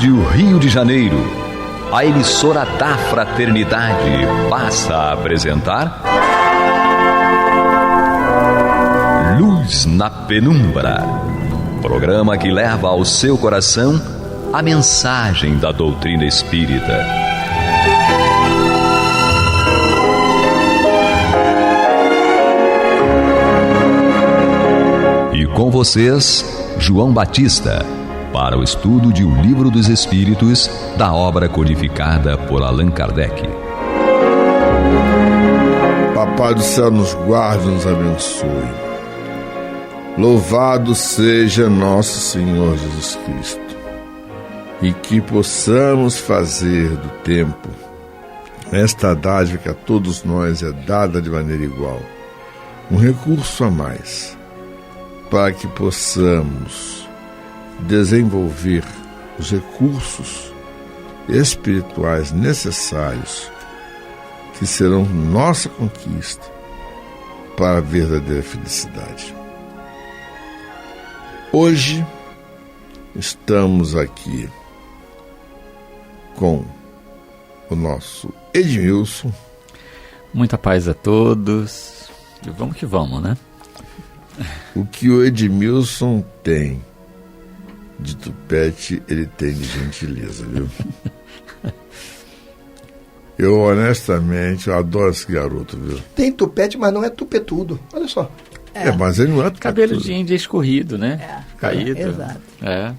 Rádio Rio de Janeiro, a emissora da Fraternidade, passa a apresentar Luz na Penumbra, programa que leva ao seu coração a mensagem da doutrina espírita. E com vocês, João Batista, para o estudo de O Livro dos Espíritos, da obra codificada por Allan Kardec. Papai do céu nos guarde e nos abençoe. Louvado seja nosso Senhor Jesus Cristo. E que possamos fazer do tempo esta dádiva que a todos nós é dada de maneira igual, um recurso a mais, para que possamos desenvolver os recursos espirituais necessários que serão nossa conquista para a verdadeira felicidade. Hoje estamos aqui com o nosso Edmilson. Muita paz a todos e vamos que vamos, né? O que o Edmilson tem de tupete, ele tem de gentileza, viu? Eu, honestamente, eu adoro esse garoto, viu? Tem tupete, mas não é tupetudo. Olha só. Mas ele não é tupetudo. Cabelo de índia escorrido, né? Caído. Exato. É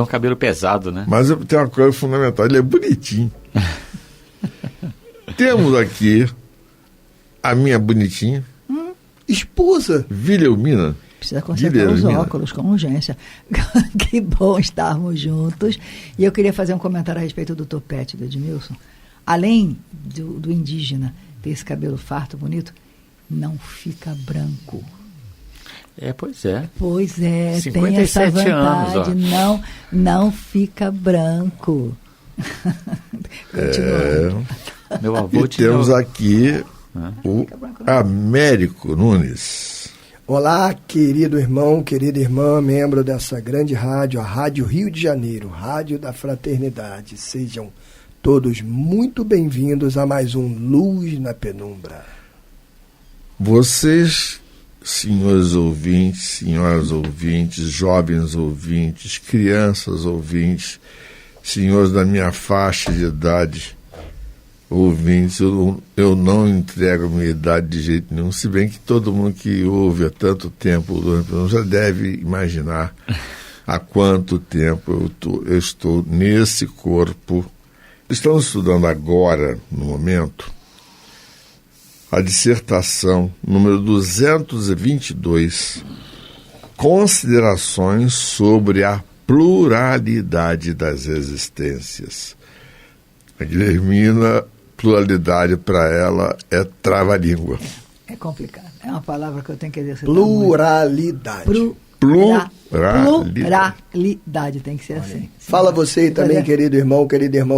um cabelo pesado, né? Mas tem uma coisa fundamental, ele é bonitinho. Temos aqui a minha bonitinha esposa, Vilhelmina. Precisa consertar os óculos com urgência. Que bom estarmos juntos. E eu queria fazer um comentário a respeito do topete do Edmilson. Além do indígena ter esse cabelo farto, bonito, não fica branco. Pois é. Pois é, 57 tem essa anos, vantagem. Não fica branco. Continua. Meu avô e temos aqui o Américo Nunes. Olá, querido irmão, querida irmã, membro dessa grande rádio, a Rádio Rio de Janeiro, Rádio da Fraternidade. Sejam todos muito bem-vindos a mais um Luz na Penumbra. Vocês, senhores ouvintes, senhoras ouvintes, jovens ouvintes, crianças ouvintes, senhores da minha faixa de idade, ouvintes, eu não entrego a minha idade de jeito nenhum, se bem que todo mundo que ouve há tanto tempo já deve imaginar há quanto tempo eu estou nesse corpo. Estamos estudando agora, no momento, a dissertação número 222, Considerações sobre a pluralidade das existências. A Guilhermina, pluralidade para ela é trava-língua. É complicado. É uma palavra que eu tenho que dizer. Pluralidade. Pluralidade tem que ser assim. Fala você aí também, querido irmão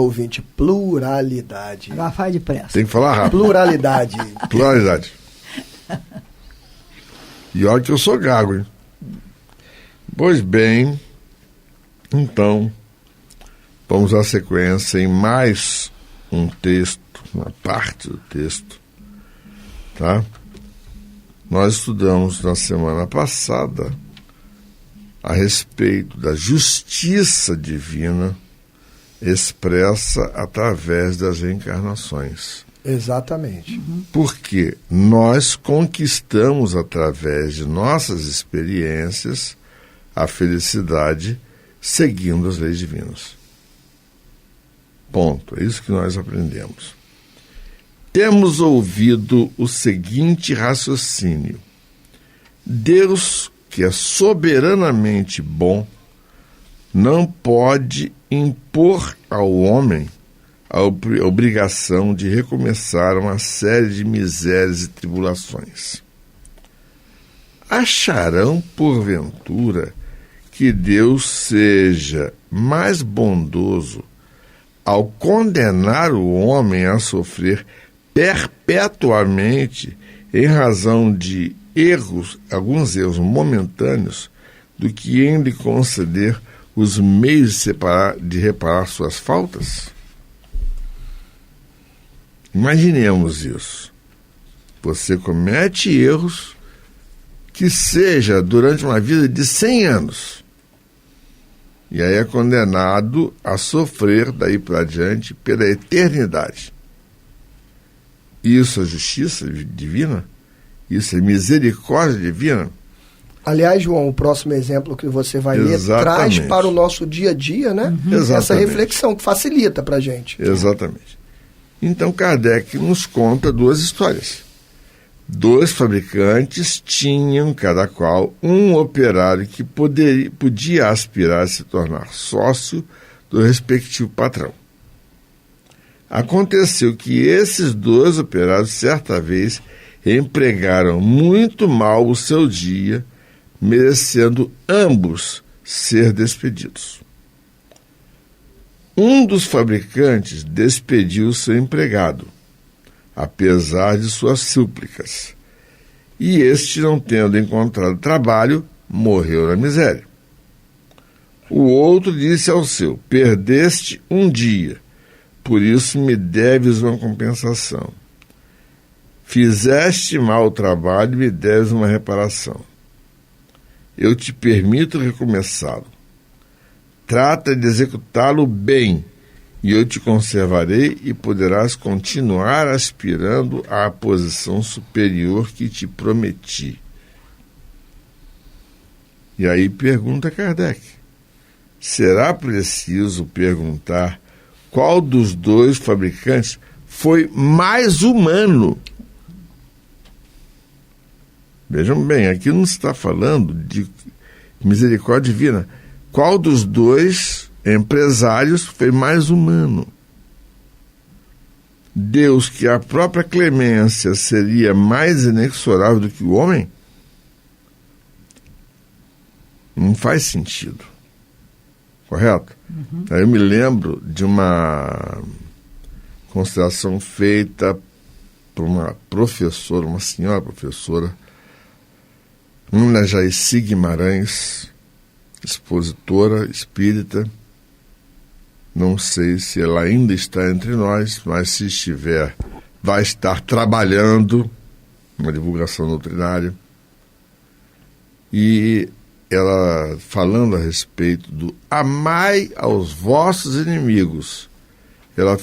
ouvinte. Pluralidade. Agora faz depressa. Tem que falar rápido. Pluralidade. Pluralidade. E olha que eu sou gago, hein? Pois bem, então, vamos à sequência em mais um texto, uma parte do texto, tá? Nós estudamos na semana passada a respeito da justiça divina expressa através das reencarnações. Exatamente. Porque nós conquistamos através de nossas experiências a felicidade seguindo as leis divinas. Ponto. É isso que nós aprendemos. Temos ouvido o seguinte raciocínio: Deus, que é soberanamente bom, não pode impor ao homem a obrigação de recomeçar uma série de misérias e tribulações. Acharão, porventura, que Deus seja mais bondoso ao condenar o homem a sofrer perpetuamente em razão de alguns erros momentâneos, do que em lhe conceder os meios de reparar suas faltas? Imaginemos isso. Você comete erros que seja durante uma vida de 100 anos. E aí é condenado a sofrer daí para diante pela eternidade. Isso é justiça divina? Isso é misericórdia divina? Aliás, João, o próximo exemplo que você vai ler traz para o nosso dia a dia, né? Essa reflexão que facilita para a gente. Exatamente. Então Kardec nos conta duas histórias. 2 fabricantes tinham, cada qual, um operário que podia aspirar a se tornar sócio do respectivo patrão. Aconteceu que esses 2 operários, certa vez, empregaram muito mal o seu dia, merecendo ambos ser despedidos. Um dos fabricantes despediu seu empregado, apesar de suas súplicas, e este, não tendo encontrado trabalho, morreu na miséria. O outro disse ao seu: perdeste um dia, por isso me deves uma compensação. Fizeste mal o trabalho e me deves uma reparação. Eu te permito recomeçá-lo. Trata de executá-lo bem, e eu te conservarei e poderás continuar aspirando à posição superior que te prometi. E aí pergunta Kardec: será preciso perguntar qual dos 2 fabricantes foi mais humano? Vejam bem, aqui não se está falando de misericórdia divina. Qual dos 2 empresários foi mais humano? Deus, que a própria clemência seria mais inexorável do que o homem? Não faz sentido. Correto? Aí eu me lembro de uma consideração feita por uma professora, uma senhora professora, Ana Jaicy Guimarães, expositora espírita. Não sei se ela ainda está entre nós, mas se estiver, vai estar trabalhando na divulgação doutrinária. E ela, falando a respeito do amai aos vossos inimigos, ela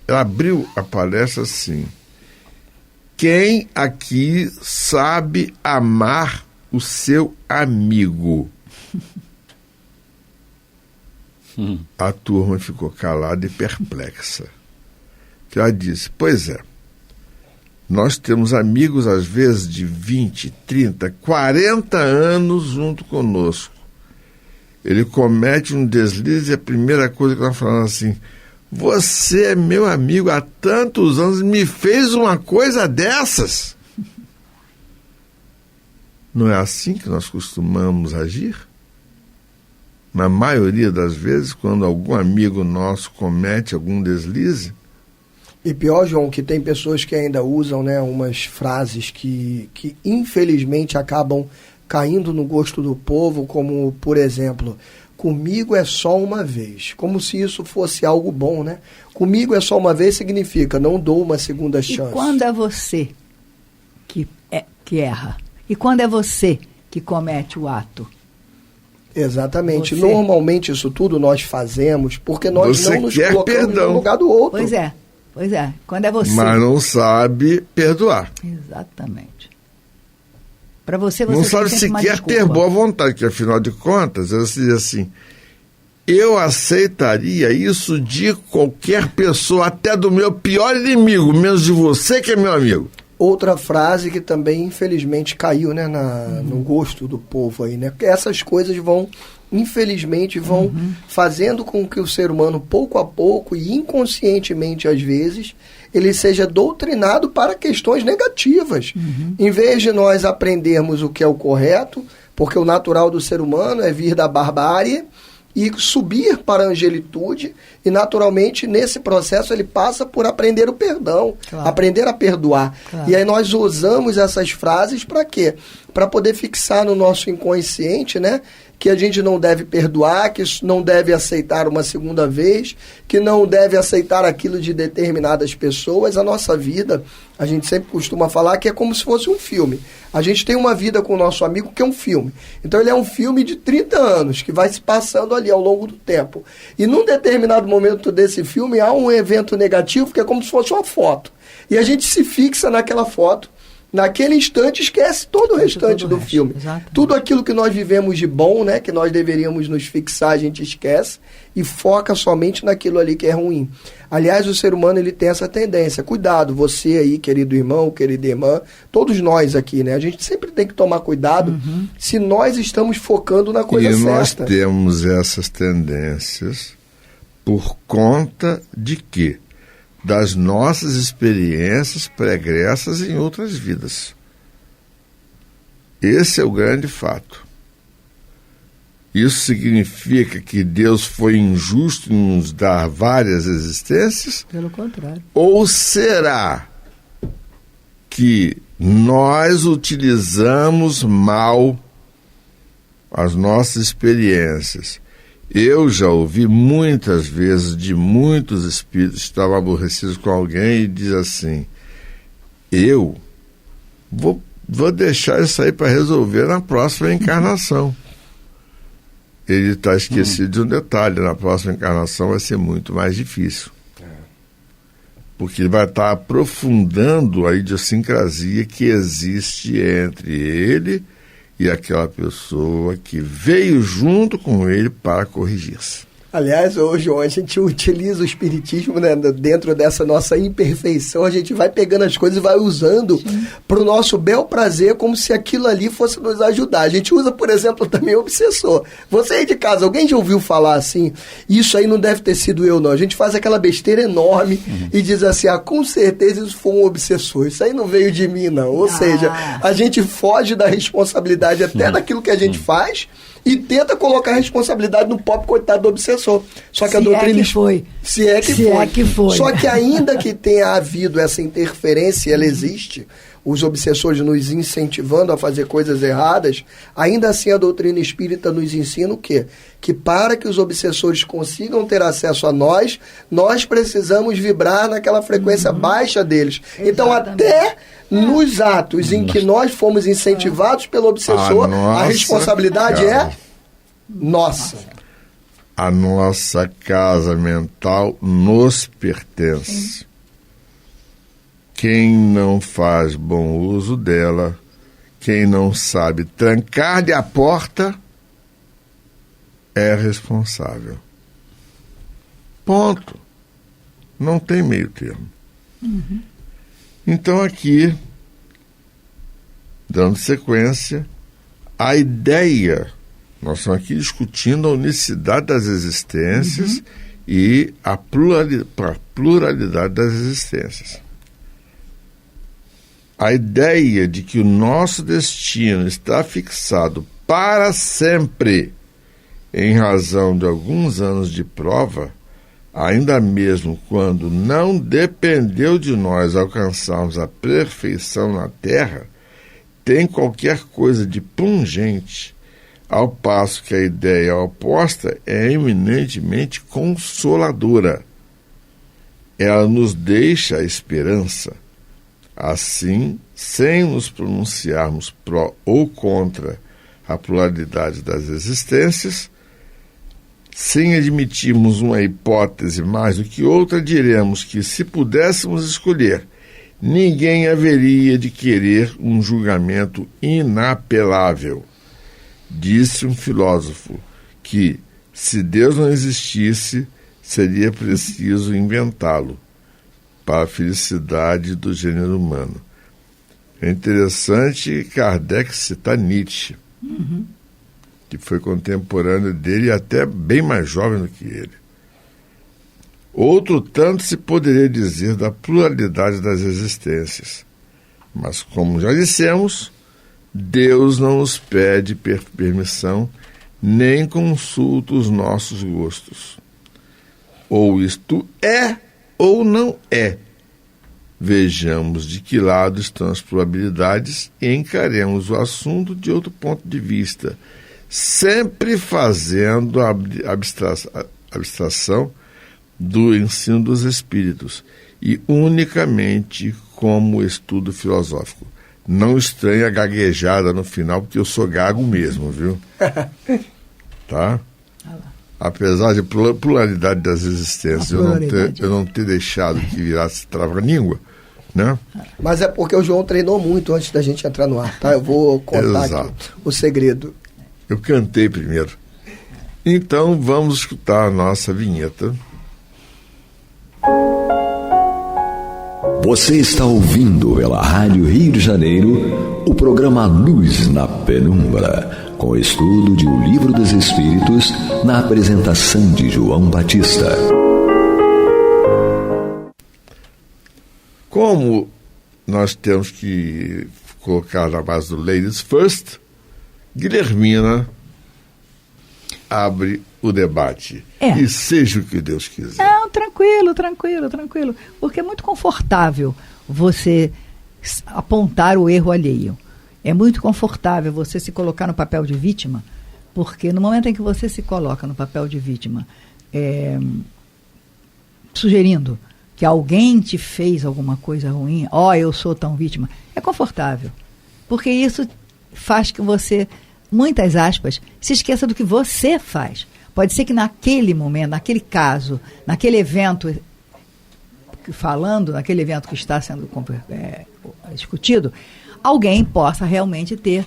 abriu a palestra assim: quem aqui sabe amar o seu amigo? A turma ficou calada e perplexa. Ela disse: pois é, nós temos amigos às vezes de 20, 30, 40 anos junto conosco. Ele comete um deslize e a primeira coisa que nós falamos assim: você é meu amigo há tantos anos, me fez uma coisa dessas. Não é assim que nós costumamos agir? Na maioria das vezes, quando algum amigo nosso comete algum deslize. E pior, João, que tem pessoas que ainda usam, né, umas frases que infelizmente acabam caindo no gosto do povo, como, por exemplo, comigo é só uma vez, como se isso fosse algo bom, né? Comigo é só uma vez significa não dou uma segunda chance. E quando é você que erra? E quando é você que comete o ato? Exatamente. Você. Normalmente isso tudo nós fazemos porque nós Você não nos quer colocamos perdão. no lugar do outro. Pois é. Quando é você. Mas não sabe perdoar. Exatamente. Para você não tem sabe sempre uma sequer desculpa. ter boa vontade, que afinal de contas, você diz assim: eu aceitaria isso de qualquer pessoa, até do meu pior inimigo, menos de você que é meu amigo. Outra frase que também, infelizmente, caiu, né, no gosto do povo aí, né? Porque essas coisas infelizmente, fazendo com que o ser humano, pouco a pouco e inconscientemente, às vezes, ele seja doutrinado para questões negativas. Em vez de nós aprendermos o que é o correto, porque o natural do ser humano é vir da barbárie e subir para a angelitude, e naturalmente nesse processo ele passa por aprender o perdão, aprender a perdoar. E aí nós usamos essas frases para quê? Para poder fixar no nosso inconsciente, né, que a gente não deve perdoar, que não deve aceitar uma segunda vez, que não deve aceitar aquilo de determinadas pessoas. A nossa vida, a gente sempre costuma falar que é como se fosse um filme. A gente tem uma vida com o nosso amigo que é um filme. Então ele é um filme de 30 anos, que vai se passando ali ao longo do tempo. E num determinado momento desse filme há um evento negativo que é como se fosse uma foto. E a gente se fixa naquela foto, naquele instante esquece todo o restante do filme. Exatamente. Tudo aquilo que nós vivemos de bom, né, que nós deveríamos nos fixar, a gente esquece e foca somente naquilo ali que é ruim. Aliás, o ser humano ele tem essa tendência. Cuidado, você aí, querido irmão, querida irmã, todos nós aqui, né? A gente sempre tem que tomar cuidado se nós estamos focando na coisa certa. E nós temos essas tendências por conta de quê? Das nossas experiências pregressas em outras vidas. Esse é o grande fato. Isso significa que Deus foi injusto em nos dar várias existências? Pelo contrário. Ou será que nós utilizamos mal as nossas experiências? Eu já ouvi muitas vezes de muitos espíritos que estavam aborrecidos com alguém e diz assim: eu vou deixar isso aí para resolver na próxima encarnação. Ele está esquecido de um detalhe: na próxima encarnação vai ser muito mais difícil. Porque ele vai estar aprofundando a idiosincrasia que existe entre ele e aquela pessoa que veio junto com ele para corrigir-se. Aliás, hoje a gente utiliza o espiritismo, né, dentro dessa nossa imperfeição, a gente vai pegando as coisas e vai usando para o nosso bel prazer, como se aquilo ali fosse nos ajudar. A gente usa, por exemplo, também o obsessor. Você aí de casa, alguém já ouviu falar assim? Isso aí não deve ter sido eu, não. A gente faz aquela besteira enorme e diz assim, com certeza isso foi um obsessor. Isso aí não veio de mim, não. Ou seja, a gente foge da responsabilidade até daquilo que a gente faz e tenta colocar a responsabilidade no pobre coitado do obsessor. Só que a doutrina... Se é que foi. Só que ainda que tenha havido essa interferência, ela existe, os obsessores nos incentivando a fazer coisas erradas, ainda assim a doutrina espírita nos ensina o quê? Que para que os obsessores consigam ter acesso a nós, nós precisamos vibrar naquela frequência baixa deles. Exatamente. Então até nos atos em que nós fomos incentivados pelo obsessor, a responsabilidade é nossa. A nossa casa mental nos pertence. Quem não faz bom uso dela, quem não sabe trancar-lhe a porta, é responsável. Ponto. Não tem meio termo. Então aqui, dando sequência, a ideia, nós estamos aqui discutindo a unicidade das existências e a pluralidade das existências. A ideia de que o nosso destino está fixado para sempre em razão de alguns anos de prova, ainda mesmo quando não dependeu de nós alcançarmos a perfeição na Terra, tem qualquer coisa de pungente, ao passo que a ideia oposta é eminentemente consoladora. Ela nos deixa a esperança. Assim, sem nos pronunciarmos pró ou contra a pluralidade das existências, sem admitirmos uma hipótese mais do que outra, diremos que, se pudéssemos escolher, ninguém haveria de querer um julgamento inapelável. Disse um filósofo que, se Deus não existisse, seria preciso inventá-lo para a felicidade do gênero humano. É interessante Kardec citar Nietzsche, que foi contemporâneo dele e até bem mais jovem do que ele. Outro tanto se poderia dizer da pluralidade das existências. Mas, como já dissemos, Deus não nos pede permissão nem consulta os nossos gostos. Ou isto é ou não é. Vejamos de que lado estão as probabilidades e encaremos o assunto de outro ponto de vista, sempre fazendo a abstração do ensino dos espíritos e unicamente como estudo filosófico. Não estranhe a gaguejada no final, porque eu sou gago mesmo, viu? Tá? Apesar de pluralidade das existências, eu não ter deixado que virasse trava-língua, né? Mas é porque o João treinou muito antes da gente entrar no ar, tá? Eu vou contar aqui o segredo. Eu cantei primeiro. Então vamos escutar a nossa vinheta. Você está ouvindo pela Rádio Rio de Janeiro o programa Luz na Penumbra, com o estudo de O Livro dos Espíritos, na apresentação de João Batista. Como nós temos que colocar na base do Ladies First, Guilhermina abre o debate. E seja o que Deus quiser. Não, tranquilo. Porque é muito confortável você apontar o erro alheio. É muito confortável você se colocar no papel de vítima, porque no momento em que você se coloca no papel de vítima, sugerindo que alguém te fez alguma coisa ruim, eu sou tão vítima, é confortável. Porque isso faz que você, muitas aspas, se esqueça do que você faz. Pode ser que naquele momento, naquele caso, naquele evento, naquele evento que está sendo discutido, alguém possa realmente ter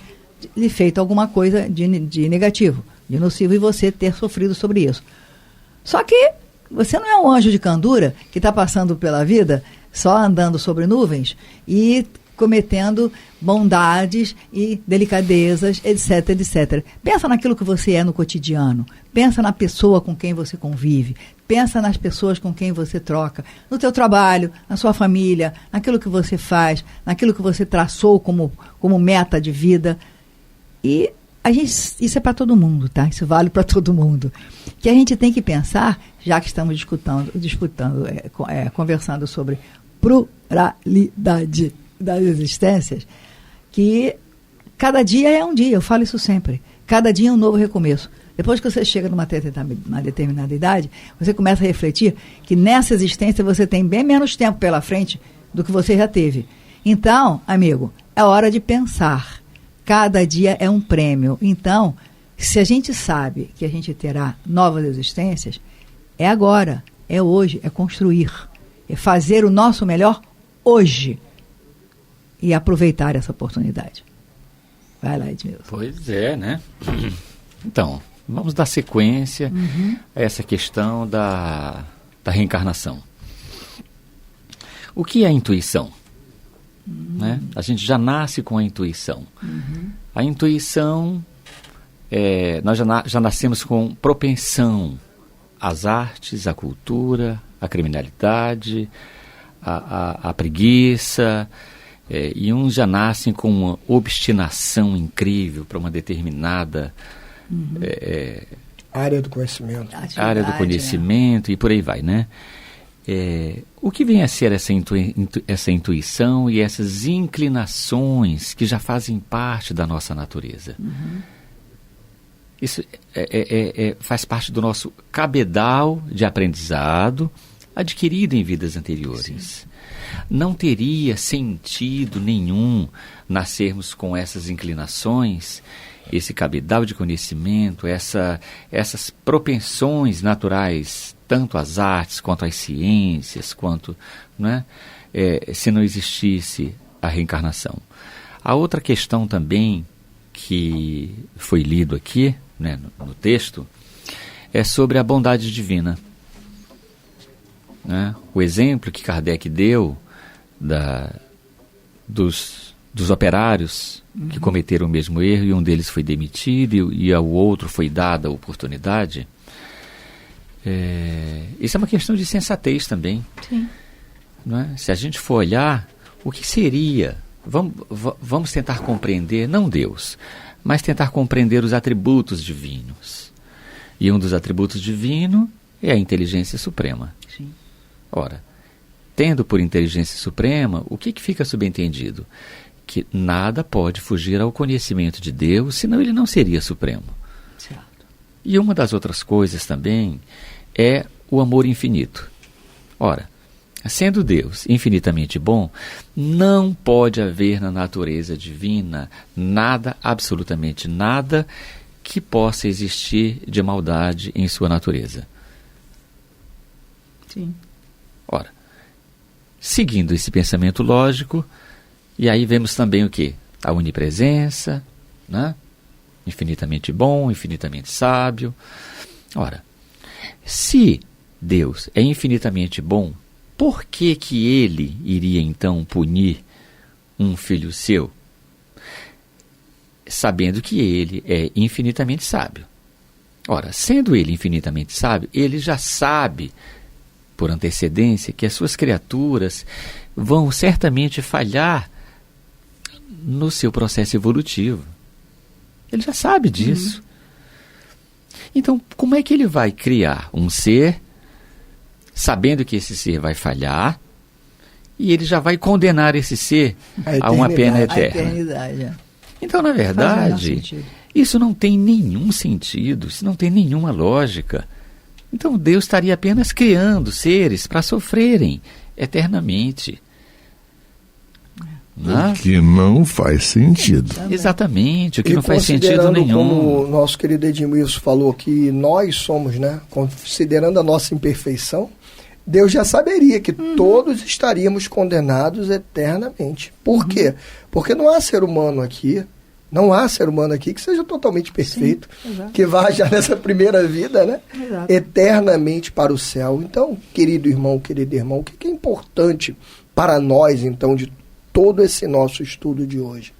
lhe feito alguma coisa de negativo, de nocivo, e você ter sofrido sobre isso. Só que você não é um anjo de candura que está passando pela vida só andando sobre nuvens e cometendo bondades e delicadezas, etc, etc. Pensa naquilo que você é no cotidiano. Pensa na pessoa com quem você convive. Pensa nas pessoas com quem você troca. No teu trabalho, na sua família, naquilo que você faz, naquilo que você traçou como meta de vida. E isso é para todo mundo, tá? Isso vale para todo mundo. Que a gente tem que pensar, já que estamos conversando sobre pluralidade das existências, que cada dia é um dia, eu falo isso sempre. Cada dia é um novo recomeço. Depois que você chega numa determinada idade, você começa a refletir que nessa existência você tem bem menos tempo pela frente do que você já teve. Então, amigo, é hora de pensar. Cada dia é um prêmio. Então, se a gente sabe que a gente terá novas existências, é agora, é hoje, é construir, é fazer o nosso melhor hoje e aproveitar essa oportunidade. Vai lá, Edmilson. Pois é, né? Então, vamos dar sequência a essa questão da reencarnação. O que é a intuição? Né? A gente já nasce com a intuição. A intuição, nós já nascemos com propensão às artes, à cultura, à criminalidade, à preguiça, e uns já nascem com uma obstinação incrível para uma determinada área do conhecimento. Área do conhecimento, né? E por aí vai, né? O que vem a ser essa intuição e essas inclinações que já fazem parte da nossa natureza? Isso faz parte do nosso cabedal de aprendizado adquirido em vidas anteriores. Sim. Não teria sentido nenhum nascermos com essas inclinações, esse cabedal de conhecimento, essas propensões naturais, tanto às artes, quanto às ciências, quanto, né, se não existisse a reencarnação. A outra questão também que foi lido aqui, né, no texto, é sobre a bondade divina. Né? O exemplo que Kardec deu dos operários que cometeram o mesmo erro, e um deles foi demitido e ao outro foi dada a oportunidade. Isso é uma questão de sensatez também. Sim. Não é? Se a gente for olhar, o que seria? Vamos tentar compreender, não Deus, mas tentar compreender os atributos divinos. E um dos atributos divinos é a inteligência suprema. Sim. Ora, tendo por inteligência suprema, o que fica subentendido? Que nada pode fugir ao conhecimento de Deus, senão ele não seria supremo. E uma das outras coisas também é o amor infinito. Ora, sendo Deus infinitamente bom, não pode haver na natureza divina nada, absolutamente nada, que possa existir de maldade em sua natureza. Sim. Ora, seguindo esse pensamento lógico, e aí vemos também o quê? A onipresença, né? Infinitamente bom, infinitamente sábio. Ora, se Deus é infinitamente bom, por que que ele iria então punir um filho seu, sabendo que ele é infinitamente sábio? Ora, sendo ele infinitamente sábio, ele já sabe, por antecedência, que as suas criaturas vão certamente falhar no seu processo evolutivo. Ele já sabe disso. Então, como é que ele vai criar um ser, sabendo que esse ser vai falhar, e ele já vai condenar esse ser a uma pena eterna? A eternidade, é. Então, na verdade, isso não tem nenhum sentido, isso não tem nenhuma lógica. Então, Deus estaria apenas criando seres para sofrerem eternamente. O que não faz sentido. Exatamente, o que E não faz sentido nenhum. Como o nosso querido Edmilson falou que nós somos, né, considerando a nossa imperfeição, Deus já saberia que todos estaríamos condenados eternamente. Por quê? Porque não há ser humano aqui, que seja totalmente perfeito, que vá já nessa primeira vida, né, eternamente para o céu. Então, querido irmão, querida irmã, o que é importante para nós, então, de todo esse nosso estudo de hoje?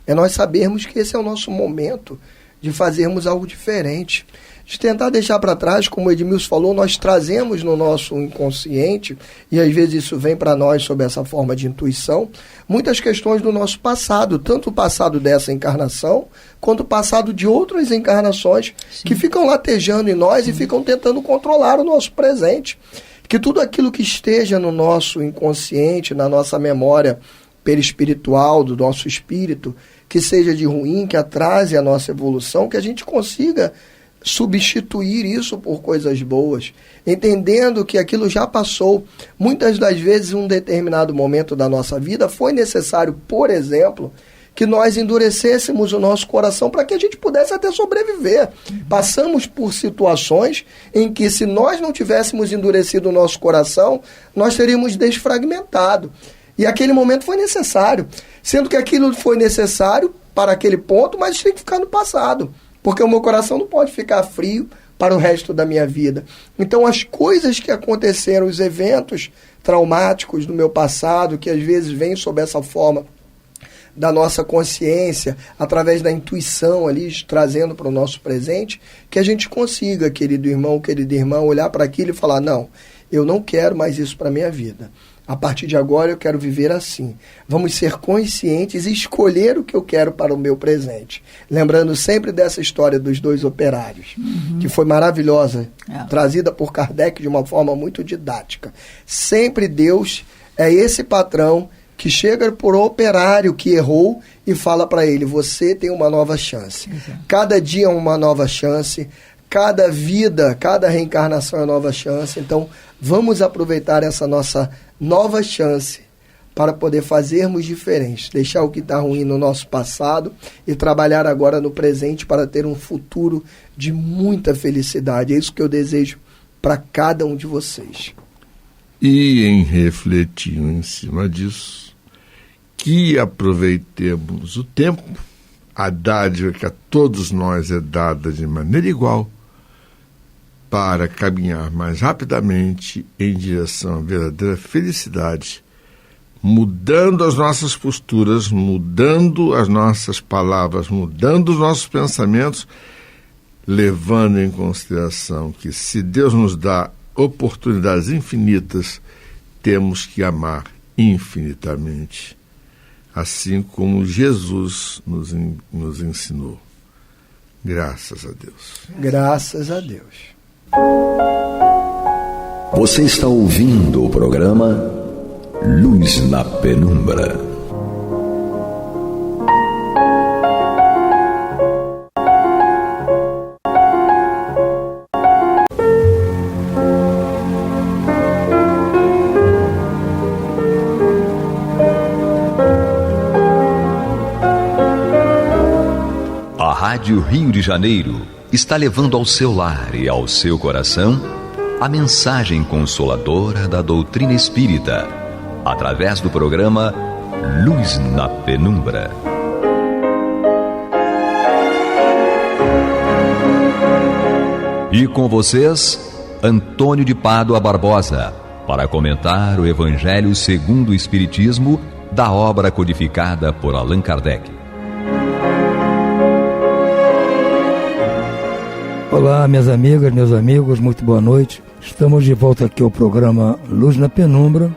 É nós sabermos que esse é o nosso momento de fazermos algo diferente, de tentar deixar para trás, como o Edmilson falou, nós trazemos no nosso inconsciente, e às vezes isso vem para nós sob essa forma de intuição, muitas questões do nosso passado, tanto o passado dessa encarnação, quanto o passado de outras encarnações, que ficam latejando em nós e ficam tentando controlar o nosso presente. Que tudo aquilo que esteja no nosso inconsciente, na nossa memória perispiritual, do nosso espírito, que seja de ruim, que atrase a nossa evolução, que a gente consiga substituir isso por coisas boas, entendendo que aquilo já passou. Muitas das vezes, em um determinado momento da nossa vida, foi necessário, por exemplo, que nós endurecêssemos o nosso coração para que a gente pudesse até sobreviver. Passamos por situações em que, se nós não tivéssemos endurecido o nosso coração, nós teríamos desfragmentado. E aquele momento foi necessário, sendo que aquilo foi necessário para aquele ponto, mas tem que ficar no passado, porque o meu coração não pode ficar frio para o resto da minha vida. Então, as coisas que aconteceram, os eventos traumáticos do meu passado, que às vezes vêm sob essa forma da nossa consciência, através da intuição ali, trazendo para o nosso presente, que a gente consiga, querido irmão, querida irmã, olhar para aquilo e falar, não, eu não quero mais isso para a minha vida. A partir de agora eu quero viver assim. Vamos ser conscientes e escolher o que eu quero para o meu presente. Lembrando sempre dessa história dos dois operários, que foi maravilhosa, trazida por Kardec de uma forma muito didática. Sempre Deus é esse patrão que chega por operário que errou e fala para ele, você tem uma nova chance. Cada dia é uma nova chance, cada vida, cada reencarnação é uma nova chance. Então, vamos aproveitar essa nossa nova chance para poder fazermos diferente, deixar o que está ruim no nosso passado e trabalhar agora no presente para ter um futuro de muita felicidade. É isso que eu desejo para cada um de vocês. E em refletir em cima disso, que aproveitemos o tempo, a dádiva que a todos nós é dada de maneira igual, para caminhar mais rapidamente em direção à verdadeira felicidade, mudando as nossas posturas, mudando as nossas palavras, mudando os nossos pensamentos, levando em consideração que, se Deus nos dá oportunidades infinitas, temos que amar infinitamente, assim como Jesus nos ensinou. Graças a Deus. Graças a Deus. Você está ouvindo o programa Luz na Penumbra. Rádio Rio de Janeiro está levando ao seu lar e ao seu coração a mensagem consoladora da doutrina espírita, através do programa Luz na Penumbra. E com vocês, Antônio de Pádua Barbosa, para comentar o Evangelho segundo o Espiritismo, da obra codificada por Allan Kardec. Olá, minhas amigas, meus amigos, muito boa noite. Estamos de volta aqui ao programa Luz na Penumbra,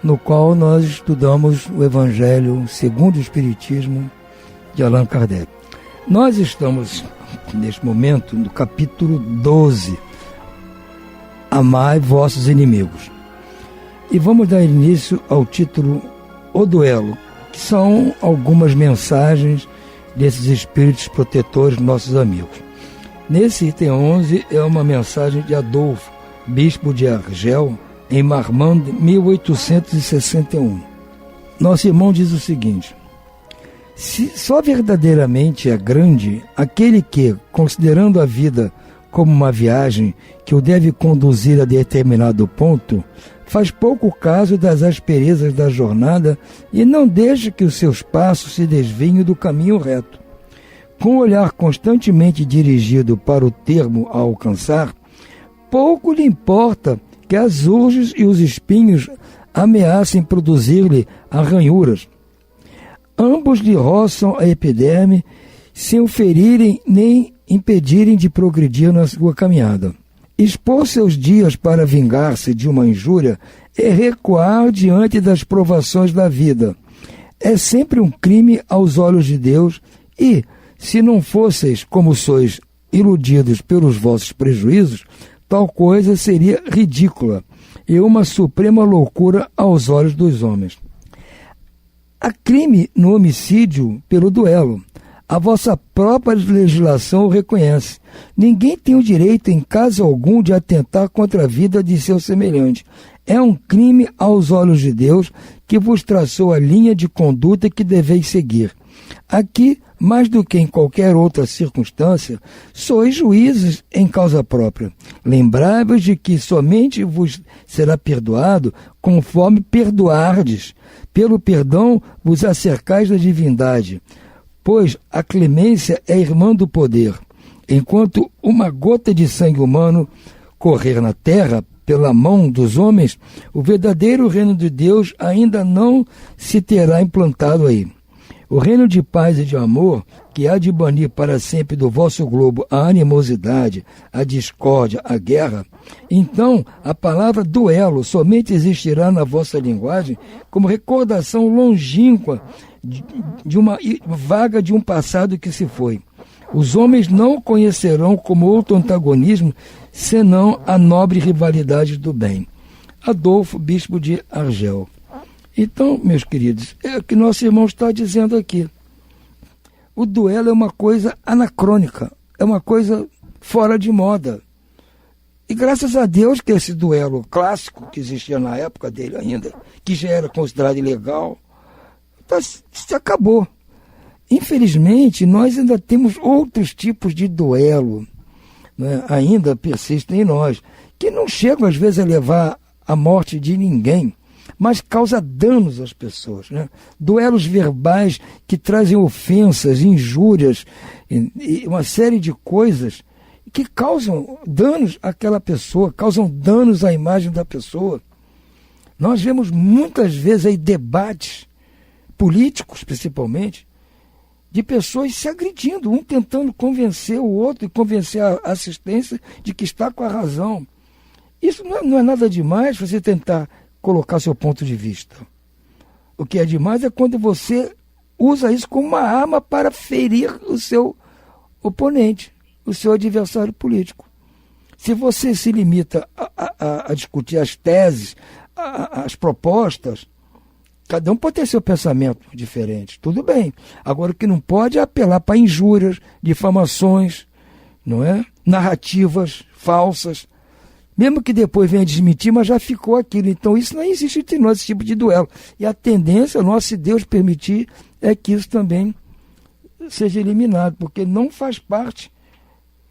no qual nós estudamos o Evangelho segundo o Espiritismo de Allan Kardec. Nós estamos, neste momento, no capítulo 12, Amai vossos inimigos. E vamos dar início ao título O Duelo, que são algumas mensagens desses espíritos protetores, nossos amigos. Nesse item 11 é uma mensagem de Adolfo, bispo de Argel, em Marmande, 1861. Nosso irmão diz o seguinte: se só verdadeiramente é grande aquele que, considerando a vida como uma viagem que o deve conduzir a determinado ponto, faz pouco caso das asperezas da jornada e não deixa que os seus passos se desviem do caminho reto. Com o olhar constantemente dirigido para o termo a alcançar, pouco lhe importa que as urges e os espinhos ameacem produzir-lhe arranhuras. Ambos lhe roçam a epiderme sem o ferirem nem impedirem de progredir na sua caminhada. Expor seus dias para vingar-se de uma injúria é recuar diante das provações da vida. É sempre um crime aos olhos de Deus e, se não fosseis como sois iludidos pelos vossos prejuízos, tal coisa seria ridícula e uma suprema loucura aos olhos dos homens. Há crime no homicídio pelo duelo. A vossa própria legislação o reconhece. Ninguém tem o direito, em caso algum, de atentar contra a vida de seu semelhante. É um crime aos olhos de Deus, que vos traçou a linha de conduta que deveis seguir. Aqui, mais do que em qualquer outra circunstância, sois juízes em causa própria. Lembrai-vos de que somente vos será perdoado conforme perdoardes. Pelo perdão vos acercais da divindade, pois a clemência é irmã do poder. Enquanto uma gota de sangue humano correr na terra pela mão dos homens, o verdadeiro reino de Deus ainda não se terá implantado aí. O reino de paz e de amor, que há de banir para sempre do vosso globo a animosidade, a discórdia, a guerra, então a palavra duelo somente existirá na vossa linguagem como recordação longínqua de uma vaga de um passado que se foi. Os homens não conhecerão como outro antagonismo senão a nobre rivalidade do bem. Adolfo, bispo de Argel. Então, meus queridos, é o que nosso irmão está dizendo aqui. O duelo é uma coisa anacrônica, é uma coisa fora de moda. E graças a Deus que esse duelo clássico, que existia na época dele ainda, que já era considerado ilegal, se acabou. Infelizmente, nós ainda temos outros tipos de duelo, né, ainda persistem em nós, que não chegam às vezes a levar à morte de ninguém, mas causa danos às pessoas, né? Duelos verbais que trazem ofensas, injúrias e uma série de coisas que causam danos àquela pessoa, causam danos à imagem da pessoa. Nós vemos muitas vezes aí debates políticos, principalmente, de pessoas se agredindo, um tentando convencer o outro e convencer a assistência de que está com a razão. Isso não é nada demais você tentar colocar seu ponto de vista. O que é demais é quando você usa isso como uma arma para ferir o seu oponente, o seu adversário político. Se você se limita a discutir as teses, as propostas, cada um pode ter seu pensamento diferente, tudo bem. Agora, o que não pode é apelar para injúrias, difamações, não é? Narrativas falsas, mesmo que depois venha desmentir, mas já ficou aquilo. Então isso não existe entre nós, esse tipo de duelo. E a tendência, se Deus permitir, é que isso também seja eliminado, porque não faz parte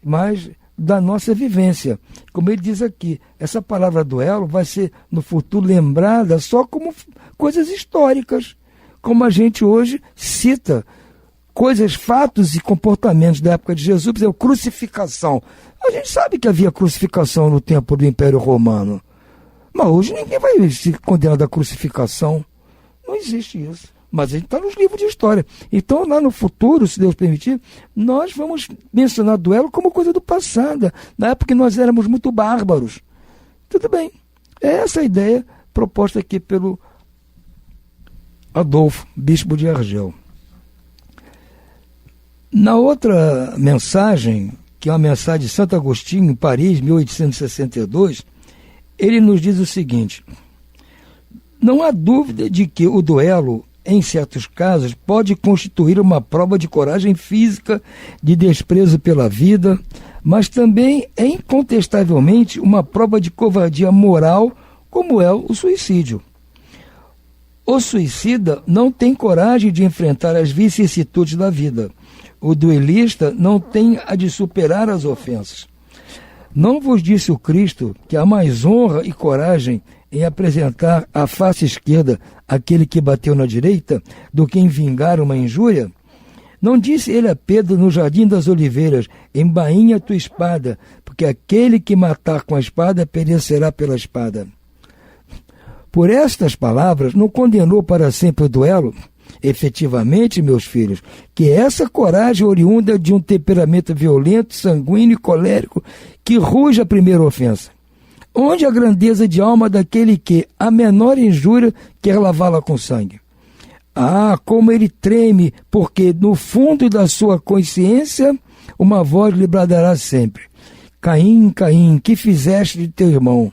mais da nossa vivência. Como ele diz aqui, essa palavra duelo vai ser no futuro lembrada só como coisas históricas, como a gente hoje cita coisas, fatos e comportamentos da época de Jesus. Por exemplo, crucificação. A gente sabe que havia crucificação no tempo do Império Romano, mas hoje ninguém vai se condenar da crucificação. Não existe isso. Mas a gente está nos livros de história. Então, lá no futuro, se Deus permitir, nós vamos mencionar duelo como coisa do passado, na época que nós éramos muito bárbaros. Tudo bem. É essa a ideia proposta aqui pelo Adolfo, bispo de Argel. Na outra mensagem, que é uma mensagem de Santo Agostinho, em Paris, 1862, ele nos diz o seguinte: não há dúvida de que o duelo, em certos casos, pode constituir uma prova de coragem física, de desprezo pela vida, mas também é incontestavelmente uma prova de covardia moral, como é o suicídio. O suicida não tem coragem de enfrentar as vicissitudes da vida. O duelista não tem a de superar as ofensas. Não vos disse o Cristo que há mais honra e coragem em apresentar à face esquerda aquele que bateu na direita do que em vingar uma injúria? Não disse ele a Pedro no Jardim das Oliveiras: embainha tua espada, porque aquele que matar com a espada perecerá pela espada. Por estas palavras não condenou para sempre o duelo? Efetivamente, meus filhos, que essa coragem oriunda de um temperamento violento, sanguíneo e colérico que ruge a primeira ofensa. Onde a grandeza de alma daquele que, a menor injúria, quer lavá-la com sangue? Ah, como ele treme, porque no fundo da sua consciência uma voz lhe bradará sempre: Caim, Caim, que fizeste de teu irmão?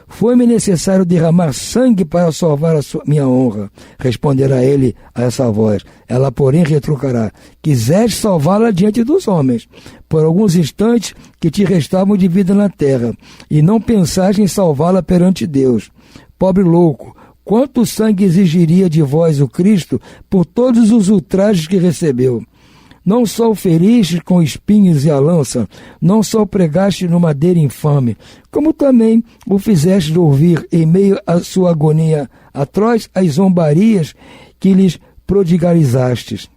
Foi-me necessário derramar sangue para salvar minha honra. Responderá ele a essa voz. Ela, porém, retrucará: quiseste salvá-la diante dos homens, por alguns instantes que te restavam de vida na terra, e não pensaste em salvá-la perante Deus. Pobre louco, quanto sangue exigiria de vós o Cristo por todos os ultrajes que recebeu? Não só o feriste com espinhos e a lança, não só o pregaste no madeira infame, como também o fizeste ouvir, em meio à sua agonia atroz, as zombarias que lhes prodigalizastes.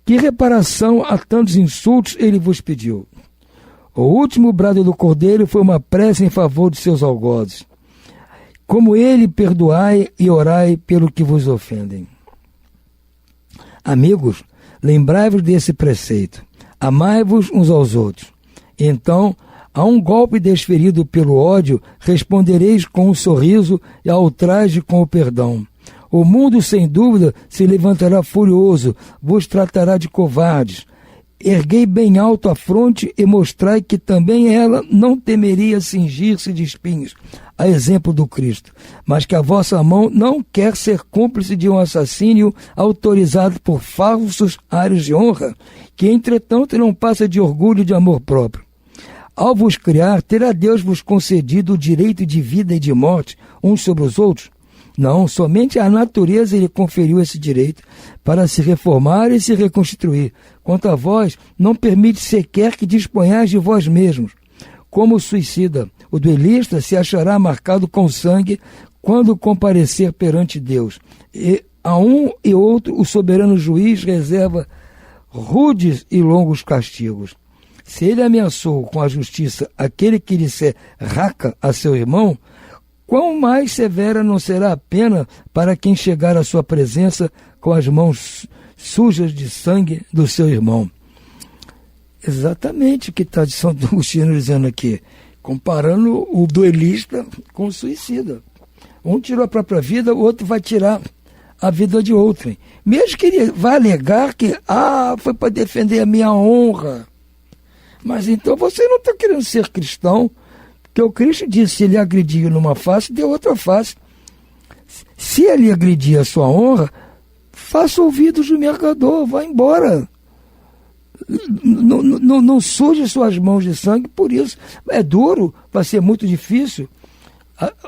Que reparação a tantos insultos ele vos pediu? O último brado do cordeiro foi uma prece em favor de seus algozes. Como ele, perdoai e orai pelo que vos ofendem. Amigos, lembrai-vos desse preceito: amai-vos uns aos outros. Então, a um golpe desferido pelo ódio, respondereis com um sorriso e ao ultraje com o perdão. O mundo, sem dúvida, se levantará furioso, vos tratará de covardes. Erguei bem alto a fronte e mostrai que também ela não temeria cingir-se de espinhos, a exemplo do Cristo, mas que a vossa mão não quer ser cúmplice de um assassínio autorizado por falsos ares de honra, que entretanto não passa de orgulho de amor próprio. Ao vos criar, terá Deus vos concedido o direito de vida e de morte uns sobre os outros? Não, somente a natureza lhe conferiu esse direito para se reformar e se reconstituir. Quanto a vós, não permite sequer que disponhais de vós mesmos. Como suicida, o duelista se achará marcado com sangue quando comparecer perante Deus. E a um e outro o soberano juiz reserva rudes e longos castigos. Se ele ameaçou com a justiça aquele que disser raca a seu irmão, quão mais severa não será a pena para quem chegar à sua presença com as mãos sujas de sangue do seu irmão? Exatamente o que está de Santo Agostinho dizendo aqui, comparando o duelista com o suicida. Um tirou a própria vida, o outro vai tirar a vida de outrem. Mesmo que ele vá alegar que foi para defender a minha honra. Mas então você não está querendo ser cristão, porque o Cristo disse: se ele agredia numa face, dê outra face. Se ele agredir a sua honra, faça ouvidos do mercador, vá embora. Não suje suas mãos de sangue por isso. É duro, vai ser muito difícil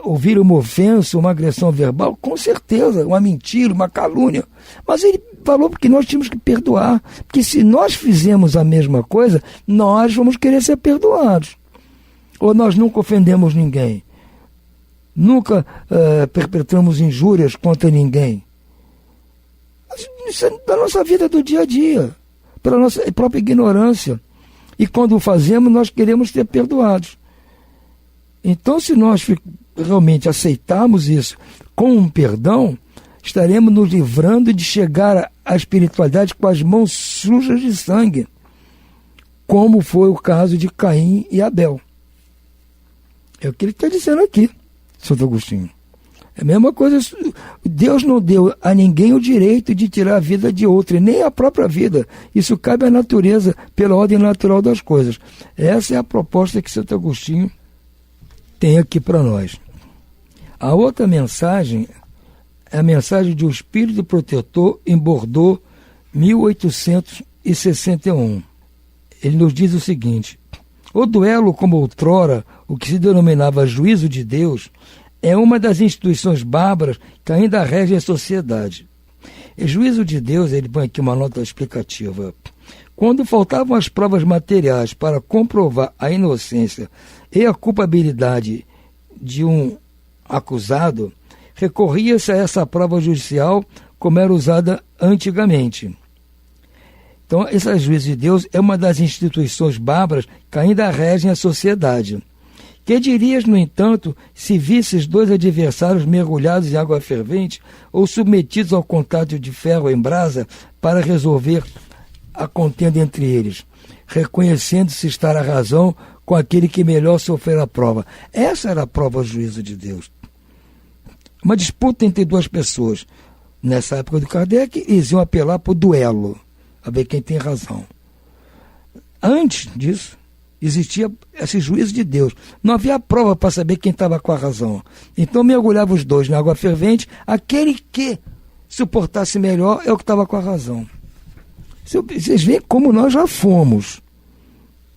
ouvir uma ofensa, uma agressão verbal, com certeza, uma mentira, uma calúnia. Mas ele falou que nós tínhamos que perdoar, porque se nós fizemos a mesma coisa, nós vamos querer ser perdoados. Ou nós nunca ofendemos ninguém, nunca perpetramos injúrias contra ninguém. Isso é da nossa vida do dia a dia, pela nossa própria ignorância. E quando o fazemos, nós queremos ser perdoados. Então, se nós realmente aceitarmos isso com um perdão, estaremos nos livrando de chegar à espiritualidade com as mãos sujas de sangue, como foi o caso de Caim e Abel. É o que ele está dizendo aqui, Santo Agostinho. É a mesma coisa, Deus não deu a ninguém o direito de tirar a vida de outro, nem a própria vida. Isso cabe à natureza, pela ordem natural das coisas. Essa é a proposta que Santo Agostinho tem aqui para nós. A outra mensagem é a mensagem de um espírito protetor em Bordeaux, 1861. Ele nos diz o seguinte: o duelo, como outrora o que se denominava juízo de Deus, é uma das instituições bárbaras que ainda regem a sociedade. O juízo de Deus, ele põe aqui uma nota explicativa. Quando faltavam as provas materiais para comprovar a inocência e a culpabilidade de um acusado, recorria-se a essa prova judicial como era usada antigamente. Então, esse juízo de Deus é uma das instituições bárbaras que ainda regem a sociedade. Que dirias, no entanto, se visses dois adversários mergulhados em água fervente ou submetidos ao contato de ferro em brasa para resolver a contenda entre eles, reconhecendo-se estar a razão com aquele que melhor sofrer a prova? Essa era a prova do juízo de Deus. Uma disputa entre duas pessoas. Nessa época do Kardec, eles iam apelar para o duelo, a ver quem tem razão. Antes disso, existia esse juízo de Deus. Não havia prova para saber quem estava com a razão. Então mergulhava os dois na água fervente, aquele que suportasse melhor é o que estava com a razão. Vocês veem como nós já fomos.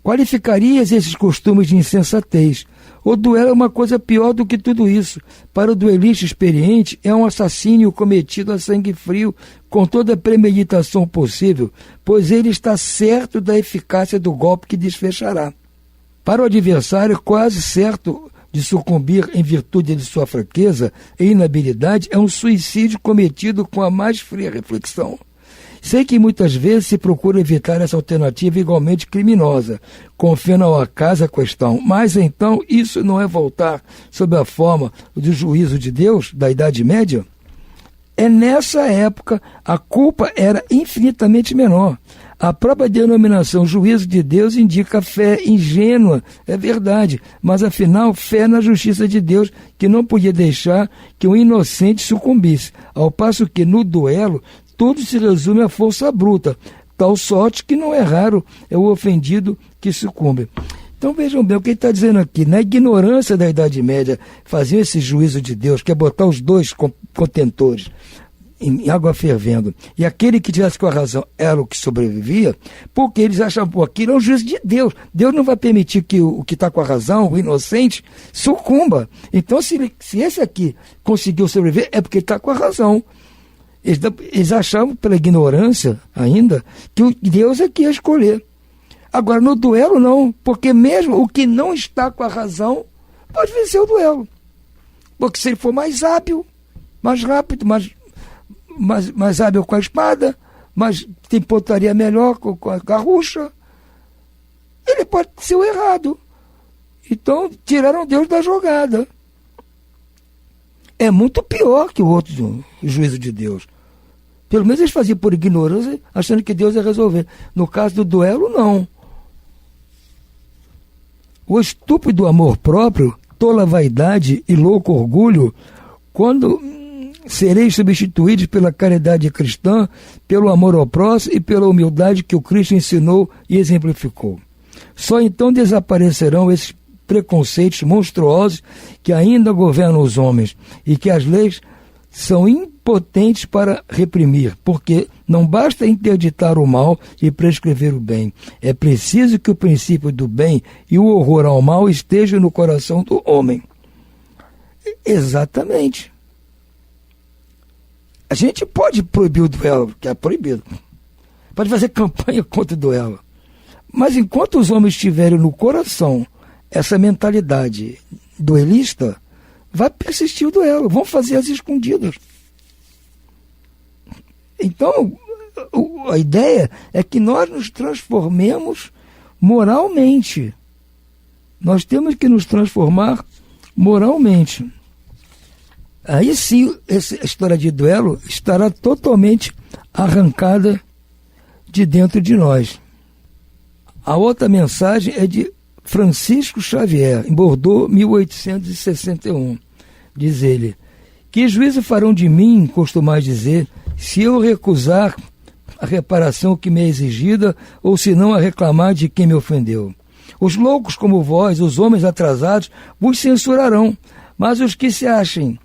Qualificarias esses costumes de insensatez. O duelo é uma coisa pior do que tudo isso. Para o duelista experiente, é um assassínio cometido a sangue frio, com toda a premeditação possível, pois ele está certo da eficácia do golpe que desfechará. Para o adversário, quase certo de sucumbir em virtude de sua fraqueza e inabilidade, é um suicídio cometido com a mais fria reflexão. Sei que muitas vezes se procura evitar essa alternativa igualmente criminosa, confiando ao acaso a questão, mas então isso não é voltar sob a forma do juízo de Deus da Idade Média? É nessa época a culpa era infinitamente menor. A própria denominação juízo de Deus indica fé ingênua, é verdade, mas afinal fé na justiça de Deus, que não podia deixar que um inocente sucumbisse, ao passo que no duelo tudo se resume à força bruta, tal sorte que não é raro é o ofendido que sucumbe. Então vejam bem o que ele está dizendo aqui. Na ignorância da Idade Média, faziam esse juízo de Deus, que é botar os dois contentores em água fervendo, e aquele que tivesse com a razão era o que sobrevivia, porque eles achavam, pô, aquilo é um juízo de Deus. Deus não vai permitir que o que está com a razão, o inocente, sucumba. Então, se esse aqui conseguiu sobreviver, é porque ele está com a razão. Eles achavam, pela ignorância ainda, que Deus é que ia escolher. Agora, no duelo, não, porque mesmo o que não está com a razão pode vencer o duelo. Porque se ele for mais hábil, mais rápido, mais hábil com a espada, tem pontaria melhor com a garrucha, ele pode ser o errado. Então, tiraram Deus da jogada. É muito pior que o outro juízo de Deus. Pelo menos eles faziam por ignorância, achando que Deus ia resolver. No caso do duelo, não. O estúpido amor próprio, tola vaidade e louco orgulho, quando sereis substituídos pela caridade cristã, pelo amor ao próximo e pela humildade que o Cristo ensinou e exemplificou. Só então desaparecerão esses preconceitos monstruosos que ainda governam os homens e que as leis são impotentes para reprimir, porque não basta interditar o mal e prescrever o bem. É preciso que o princípio do bem e o horror ao mal estejam no coração do homem. Exatamente. A gente pode proibir o duelo, que é proibido. Pode fazer campanha contra o duelo. Mas enquanto os homens tiverem no coração essa mentalidade duelista, vai persistir o duelo, vão fazer as escondidas. Então, a ideia é que nós nos transformemos moralmente. Nós temos que nos transformar moralmente. Aí sim, essa história de duelo estará totalmente arrancada de dentro de nós. A outra mensagem é de Francisco Xavier, em Bordeaux, 1861. Diz ele: que juízo farão de mim, costumais dizer, se eu recusar a reparação que me é exigida, ou se não a reclamar de quem me ofendeu? Os loucos como vós, os homens atrasados, vos censurarão, mas os que se achem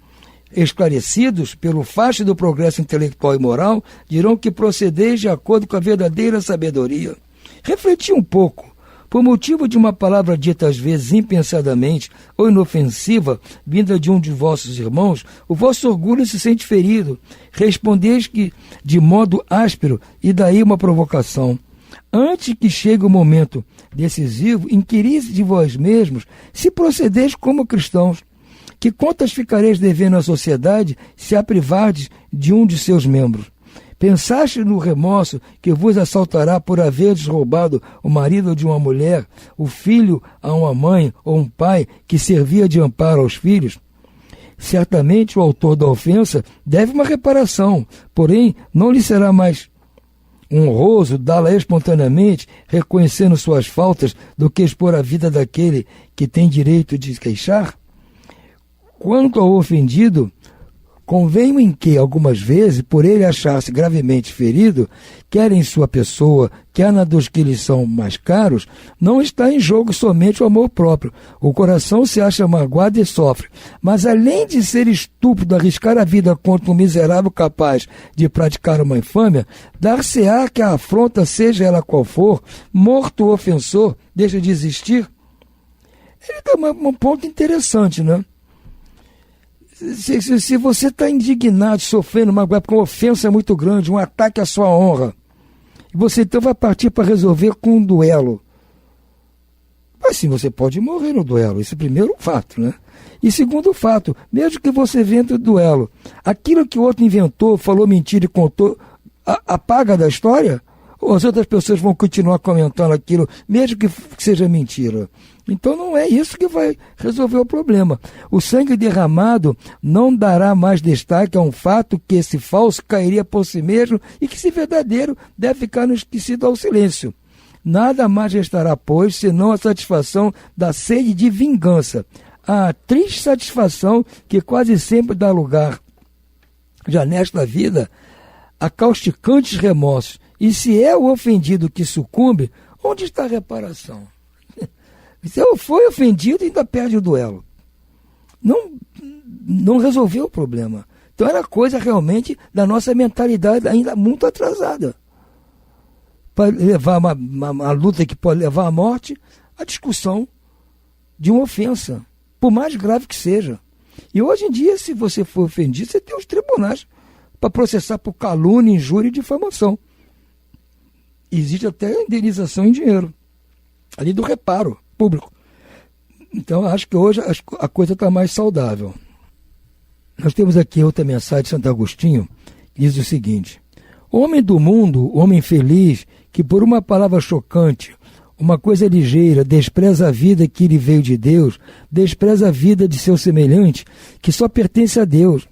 esclarecidos pelo facho do progresso intelectual e moral, dirão que procedeis de acordo com a verdadeira sabedoria. Refleti um pouco. Por motivo de uma palavra dita às vezes impensadamente ou inofensiva, vinda de um de vossos irmãos, o vosso orgulho se sente ferido. Respondeis que de modo áspero, e daí uma provocação. Antes que chegue o momento decisivo, inquiris de vós mesmos se procedeis como cristãos. Que contas ficareis devendo à sociedade se a privardes de um de seus membros? Pensaste no remorso que vos assaltará por haverdes roubado o marido de uma mulher, o filho a uma mãe ou um pai que servia de amparo aos filhos? Certamente o autor da ofensa deve uma reparação, porém não lhe será mais honroso dá-la espontaneamente, reconhecendo suas faltas, do que expor a vida daquele que tem direito de queixar? Quanto ao ofendido, convenho em que, algumas vezes, por ele achar-se gravemente ferido, quer em sua pessoa, quer na dos que lhe são mais caros, não está em jogo somente o amor próprio. O coração se acha magoado e sofre. Mas, além de ser estúpido arriscar a vida contra um miserável capaz de praticar uma infâmia, dar-se-á que a afronta, seja ela qual for, morto o ofensor, deixa de existir? Ele dá um ponto interessante, né? Se você está indignado, sofrendo, magoado, porque uma ofensa é muito grande, um ataque à sua honra, e você então vai partir para resolver com um duelo, assim você pode morrer no duelo. Esse é o primeiro fato, né? E segundo fato, mesmo que você venha o duelo, aquilo que o outro inventou, falou mentira e contou, apaga da história? Ou as outras pessoas vão continuar comentando aquilo, mesmo que seja mentira? Então não é isso que vai resolver o problema. O sangue derramado não dará mais destaque a um fato que esse falso cairia por si mesmo e que esse verdadeiro deve ficar no esquecido ao silêncio. Nada mais restará, pois, senão a satisfação da sede de vingança, a triste satisfação que quase sempre dá lugar, já nesta vida, a causticantes remorsos. E se é o ofendido que sucumbe, onde está a reparação? Se eu foi ofendido, ainda perde o duelo. Não resolveu o problema. Então era coisa realmente da nossa mentalidade ainda muito atrasada. Para levar uma luta que pode levar à morte, a discussão de uma ofensa, por mais grave que seja. E hoje em dia, se você for ofendido, você tem os tribunais para processar por calúnia, injúria e difamação. Existe até indenização em dinheiro, ali do reparo público. Então, acho que hoje a coisa está mais saudável. Nós temos aqui outra mensagem de Santo Agostinho, que diz o seguinte: o homem do mundo, o homem feliz, que por uma palavra chocante, uma coisa ligeira, despreza a vida que lhe veio de Deus, despreza a vida de seu semelhante, que só pertence a Deus.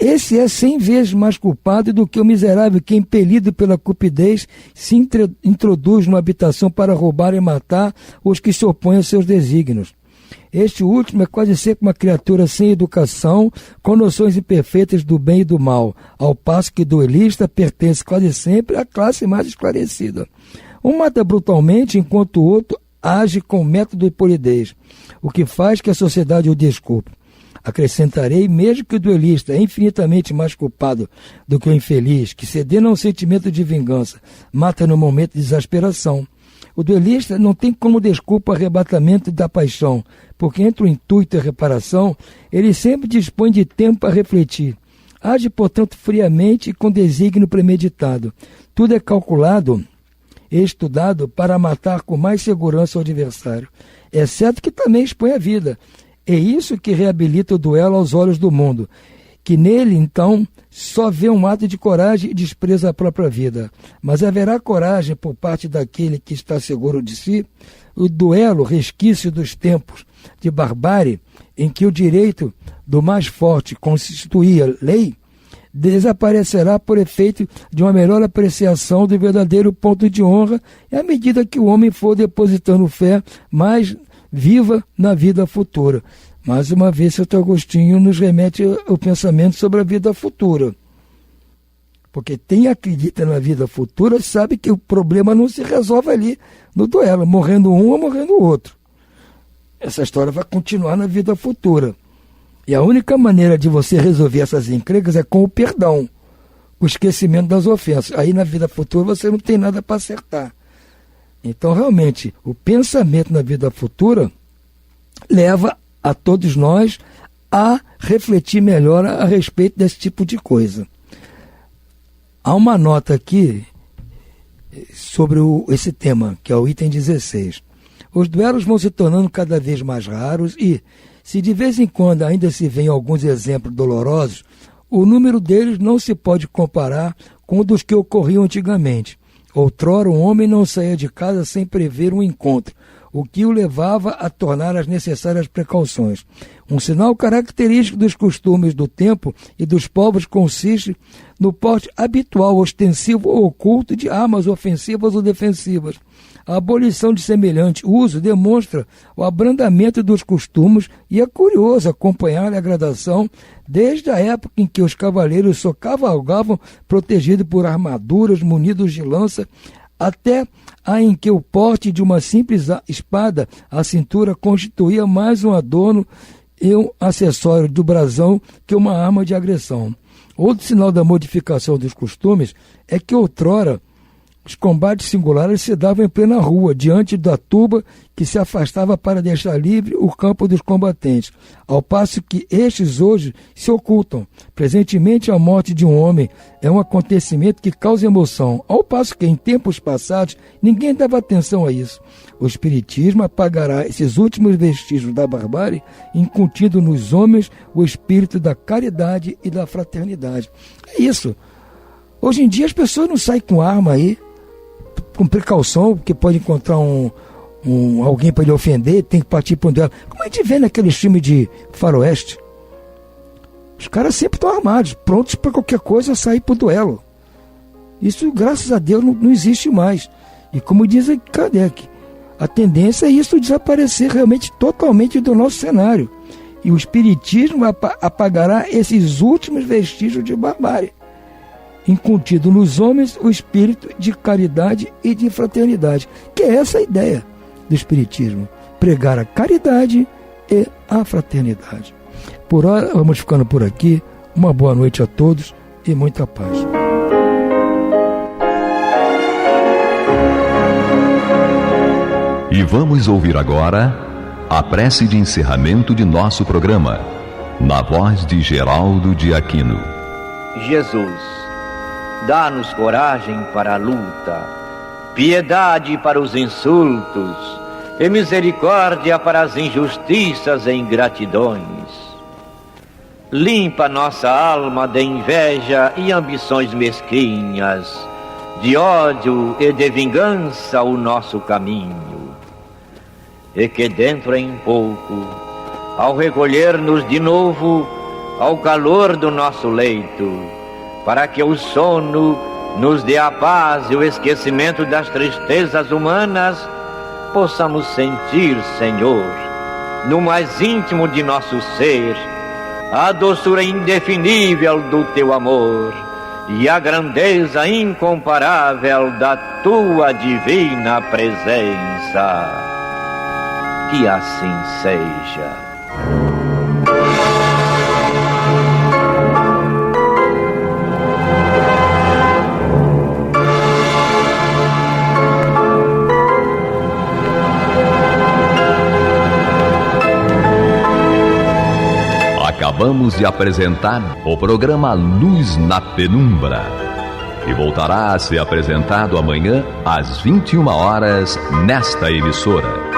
Esse é 100 vezes mais culpado do que o miserável que, impelido pela cupidez, se introduz numa habitação para roubar e matar os que se opõem aos seus desígnios. Este último é quase sempre uma criatura sem educação, com noções imperfeitas do bem e do mal, ao passo que o duelista pertence quase sempre à classe mais esclarecida. Um mata brutalmente, enquanto o outro age com método e polidez, o que faz que a sociedade o desculpe. Acrescentarei, mesmo que o duelista é infinitamente mais culpado do que o infeliz, que cedendo a um sentimento de vingança, mata no momento de exasperação. O duelista não tem como desculpa o arrebatamento da paixão, porque entre o intuito e a reparação, ele sempre dispõe de tempo para refletir. Age, portanto, friamente e com desígnio premeditado. Tudo é calculado e estudado para matar com mais segurança o adversário, exceto que também expõe a vida. É isso que reabilita o duelo aos olhos do mundo, que nele, então, só vê um ato de coragem e despreza a própria vida. Mas haverá coragem por parte daquele que está seguro de si? O duelo, resquício dos tempos de barbárie, em que o direito do mais forte constituía lei, desaparecerá por efeito de uma melhor apreciação do verdadeiro ponto de honra, e à medida que o homem for depositando fé mais viva na vida futura. Mais uma vez, Santo Agostinho nos remete ao pensamento sobre a vida futura. Porque quem acredita na vida futura sabe que o problema não se resolve ali no duelo, morrendo um ou morrendo o outro. Essa história vai continuar na vida futura. E a única maneira de você resolver essas encrencas é com o perdão, o esquecimento das ofensas. Aí na vida futura você não tem nada para acertar. Então, realmente, o pensamento na vida futura leva a todos nós a refletir melhor a respeito desse tipo de coisa. Há uma nota aqui sobre esse tema, que é o item 16. Os duelos vão se tornando cada vez mais raros e, se de vez em quando ainda se vêem alguns exemplos dolorosos, o número deles não se pode comparar com o dos que ocorriam antigamente. Outrora, um homem não saía de casa sem prever um encontro, o que o levava a tornar as necessárias precauções. Um sinal característico dos costumes do tempo e dos povos consiste no porte habitual, ostensivo ou oculto de armas ofensivas ou defensivas. A abolição de semelhante uso demonstra o abrandamento dos costumes e é curioso acompanhar a gradação desde a época em que os cavaleiros só cavalgavam protegidos por armaduras munidos de lança, até a em que o porte de uma simples espada à cintura constituía mais um adorno e um acessório do brasão que uma arma de agressão. Outro sinal da modificação dos costumes é que outrora os combates singulares se davam em plena rua, diante da turba que se afastava para deixar livre o campo dos combatentes, ao passo que estes hoje se ocultam. Presentemente, a morte de um homem é um acontecimento que causa emoção, ao passo que, em tempos passados, ninguém dava atenção a isso. O Espiritismo apagará esses últimos vestígios da barbárie, incutindo nos homens o espírito da caridade e da fraternidade. É isso. Hoje em dia as pessoas não saem com arma aí, com precaução, porque pode encontrar alguém para ele ofender, tem que partir para um duelo. Como a gente vê naqueles filmes de faroeste. Os caras sempre estão armados, prontos para qualquer coisa sair para o duelo. Isso, graças a Deus, não existe mais. E como diz Kardec, a tendência é isso desaparecer realmente totalmente do nosso cenário. E o Espiritismo apagará esses últimos vestígios de barbárie, incutido nos homens o espírito de caridade e de fraternidade, que é essa a ideia do Espiritismo, pregar a caridade e a fraternidade. Por hora, vamos ficando por aqui. Uma boa noite a todos e muita paz. E vamos ouvir agora a prece de encerramento de nosso programa, na voz de Geraldo de Aquino. Jesus, dá-nos coragem para a luta, piedade para os insultos e misericórdia para as injustiças e ingratidões. Limpa nossa alma de inveja e ambições mesquinhas, de ódio e de vingança o nosso caminho. E que dentro em pouco, ao recolher-nos de novo ao calor do nosso leito, para que o sono nos dê a paz e o esquecimento das tristezas humanas, possamos sentir, Senhor, no mais íntimo de nosso ser, a doçura indefinível do Teu amor e a grandeza incomparável da Tua divina presença. Que assim seja. acabamos de apresentar o programa Luz na Penumbra, que voltará a ser apresentado amanhã às 21 horas nesta emissora.